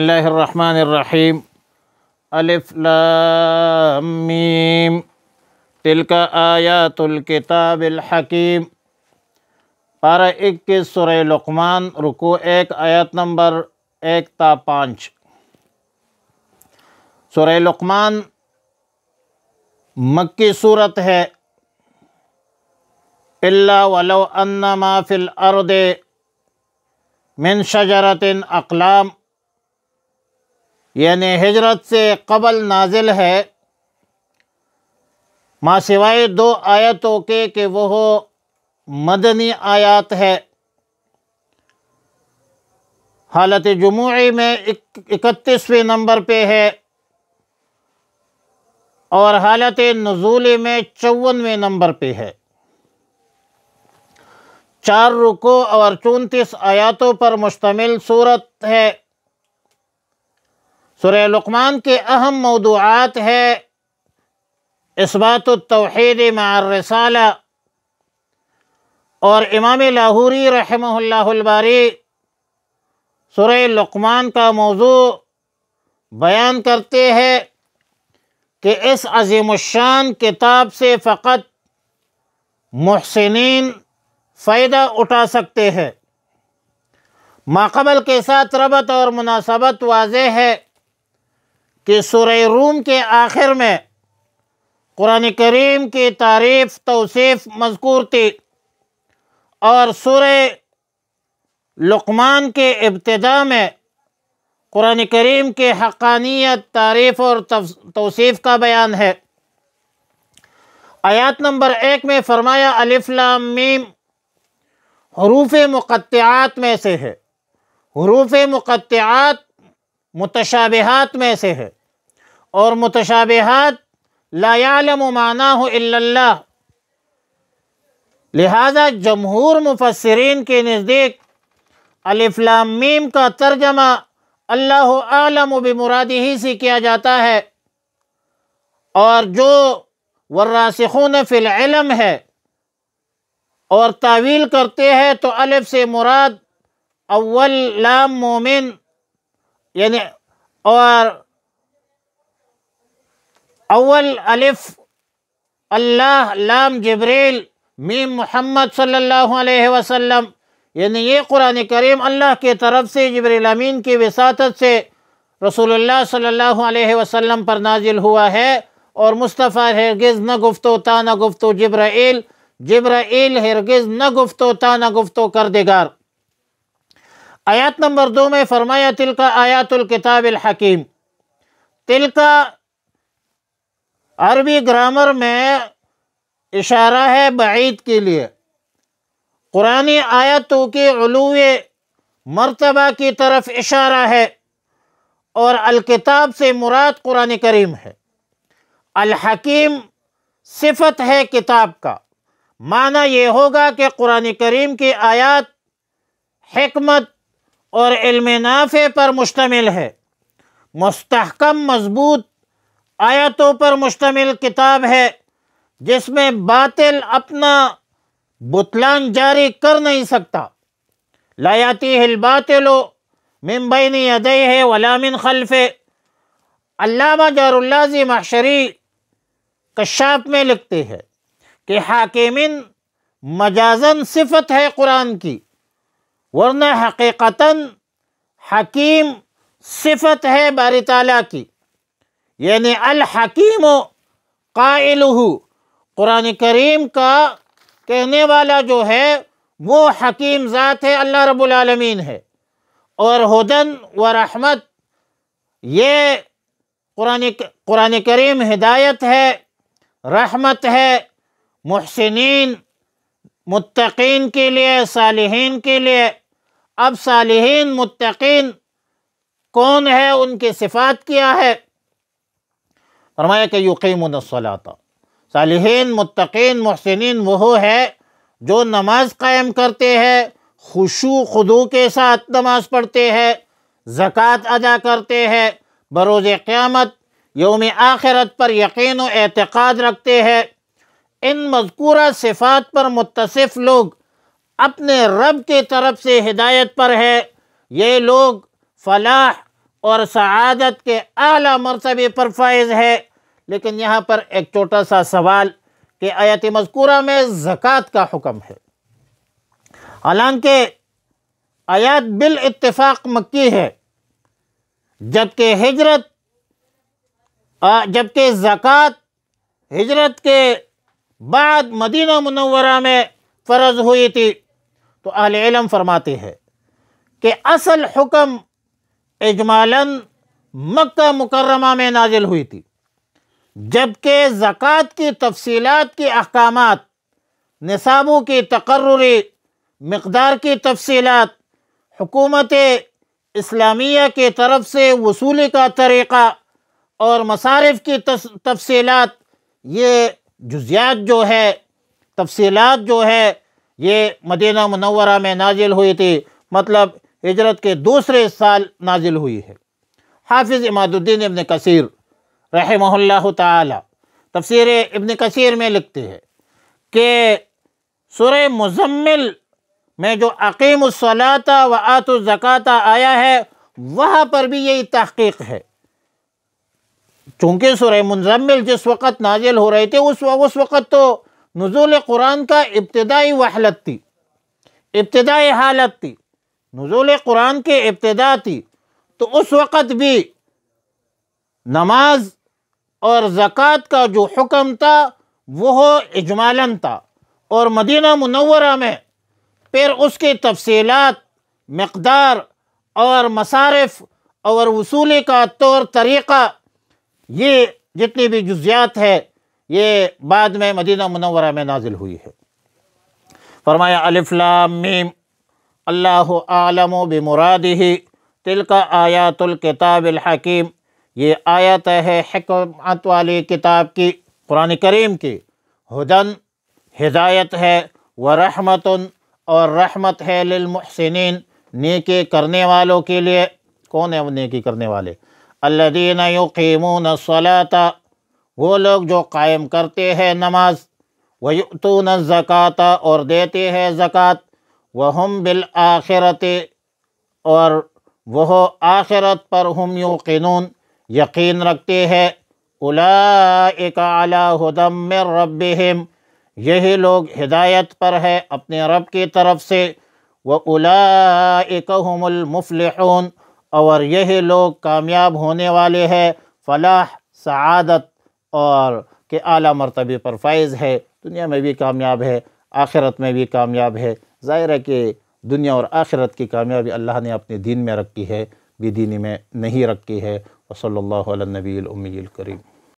اللہ الرحمن الرحیم الف لام میم تلک آیات الکتاب الحکیم۔ پارہ 21 سورہ لقمان، رکوع 1، آیت نمبر 1 تا 5۔ سورہ لقمان مکی صورت ہے۔ الا ولو ان ما فی الارض من شجرۃ اقلام، یعنی ہجرت سے قبل نازل ہے، ما سوائے 2 آیتوں کے کہ وہ مدنی آیات ہے۔ حالت جموعی میں 31ویں نمبر پہ ہے اور حالت نزولی میں 54ویں نمبر پہ ہے۔ 4 رکوع اور 34 آیاتوں پر مشتمل صورت ہے۔ سورہ لقمان کے اہم موضوعات ہے اثبات التوحید مع الرسالہ، اور امام لاہوری رحمہ اللہ الباری سورہ لقمان کا موضوع بیان کرتے ہیں کہ اس عظیم الشان کتاب سے فقط محسنین فائدہ اٹھا سکتے ہیں۔ ماقبل کے ساتھ ربط اور مناسبت واضح ہے کہ سورہ روم کے آخر میں قرآن کریم کی تعریف توصیف مذکور تھی، اور سورہ لقمان کے ابتداء میں قرآن کریم کے حقانیت، تعریف اور توصیف کا بیان ہے۔ آیات نمبر 1 میں فرمایا الف لام میم حروف مقطعات میں سے ہے۔ حروف مقطعات متشابہات میں سے ہے، اور متشابہات لا یعلم معناہ الا اللہ، لہذا جمہور مفسرین کے نزدیک الف لام میم کا ترجمہ اللہ اعلم بمرادہ سے کیا جاتا ہے، اور جو والراسخون فی العلم ہے اور تعویل کرتے ہیں تو الف سے مراد اول لام مومن، یعنی اور اول الف اللہ، لام جبریل، میم محمد صلی اللہ علیہ وسلم، یعنی یہ قرآن کریم اللہ کی طرف سے جبریل امین کی وساطت سے رسول اللہ صلی اللہ علیہ وسلم پر نازل ہوا ہے، اور مصطفیٰ ہرگز نہ گفتو تا نہ گفتو جبرائیل، جبرائیل ہرگز نہ گفتو تا نہ گفتو کردگار۔ آیات نمبر 2 میں فرمایا تلک آیات الکتاب الحکیم۔ تلک عربی گرامر میں اشارہ ہے بعید کے لیے، قرآنی آیتوں کے علو مرتبہ کی طرف اشارہ ہے، اور الکتاب سے مراد قرآن کریم ہے۔ الحکیم صفت ہے کتاب کا، معنی یہ ہوگا کہ قرآن کریم کی آیات حکمت اور علم نافع پر مشتمل ہے، مستحکم مضبوط آیتوں پر مشتمل کتاب ہے، جس میں باطل اپنا بطلان جاری کر نہیں سکتا۔ لا یاتیہ الباطل من بین یدیہ ولا من خلفہ۔ علامہ جار اللازی محشری کشاف میں لکھتے ہیں کہ حاکمین مجازن صفت ہے قرآن کی، ورنہ حقیقتاً حکیم صفت ہے باری تعالیٰ کی، یعنی الحکیم قائلہ، قرآن کریم کا کہنے والا جو ہے وہ حکیم ذات ہے، اللہ رب العالمین ہے، اور ہدن و رحمت، یہ قرآن کریم ہدایت ہے، رحمت ہے محسنین متقین کے لیے، صالحین کے لیے۔ اب صالحین متقین کون ہے، ان کی صفات کیا ہے؟ فرمایا کہ یقیمون الصلاۃ، صالحین متقین محسنین وہ ہے جو نماز قائم کرتے ہیں، خشوع خضوع کے ساتھ نماز پڑھتے ہیں، زکوٰۃ ادا کرتے ہیں، بروز قیامت یوم آخرت پر یقین و اعتقاد رکھتے ہیں۔ ان مذکورہ صفات پر متصف لوگ اپنے رب کی طرف سے ہدایت پر ہے، یہ لوگ فلاح اور سعادت کے اعلیٰ مرتبے پر فائز ہے۔ لیکن یہاں پر ایک چھوٹا سا سوال کہ آیت مذکورہ میں زکوٰۃ کا حکم ہے، حالانکہ آیات بالاتفاق مکی ہے، جبکہ زکوٰۃ ہجرت کے بعد مدینہ منورہ میں فرض ہوئی تھی۔ تو اہل علم فرماتے ہیں کہ اصل حکم اجمالاً مکہ مکرمہ میں نازل ہوئی تھی، جبکہ زکوٰۃ کی تفصیلات کے احکامات، نصابوں کی تقرری، مقدار کی تفصیلات، حکومت اسلامیہ کی طرف سے وصولی کا طریقہ اور مصارف کی تفصیلات، یہ جزیات جو ہے، تفصیلات جو ہے، یہ مدینہ منورہ میں نازل ہوئی تھی، مطلب ہجرت کے دوسرے سال نازل ہوئی ہے۔ حافظ عماد الدین ابن کثیر رحمہ اللہ تعالی تفسیر ابن کثیر میں لکھتے ہیں کہ سورہ مزمل میں جو اقیموا الصلاۃ وآتوا الزکاۃ آیا ہے، وہاں پر بھی یہی تحقیق ہے۔ چونکہ سورہ مزمل جس وقت نازل ہو رہے تھے، اس وقت تو نزول قرآن کا ابتدائی وحلت تھی، ابتدائی حالت تھی، نزول قرآن کی ابتدا تھی۔ تو اس وقت بھی نماز اور زکوٰۃ کا جو حکم تھا وہ اجمالاً تھا، اور مدینہ منورہ میں پھر اس کی تفصیلات، مقدار اور مصارف اور وصولی کا طور طریقہ، یہ جتنی بھی جزیات ہے، یہ بعد میں مدینہ منورہ میں نازل ہوئی ہے۔ فرمایا الف لام میم اللہ اعلم بمرادہ تلک آیات الکتاب الحکیم، یہ آیت ہے حکمت والی کتاب کی، قرآن کریم کی، ہدن ہدایت ہے، ورحمت اور رحمت ہے، للمحسنین نیکی کرنے والوں کے لیے۔ کون ہے وہ نیکی کرنے والے؟ الذین یقیمون الصلاۃ، وہ لوگ جو قائم کرتے ہیں نماز، ویؤتون الزکاۃ اور دیتے ہیں زکوٰۃ، وہم بالآخرۃ اور وہ آخرت پر ہم یوقنون یقین رکھتے ہیں، اولئک علی ھدی من ربہم، یہی لوگ ہدایت پر ہے اپنے رب کی طرف سے، وَأُولَئِكَ هُمُ الْمُفْلِحُونَ، اور یہی لوگ کامیاب ہونے والے ہیں، فلاح، سعادت اور کہ اعلیٰ مرتبے پر فائز ہے، دنیا میں بھی کامیاب ہے، آخرت میں بھی کامیاب ہے۔ ظاہر ہے کہ دنیا اور آخرت کی کامیابی اللہ نے اپنے دین میں رکھی ہے، بے دینی میں نہیں رکھی ہے۔ وصلی اللہ علی النبی الامی الکریم۔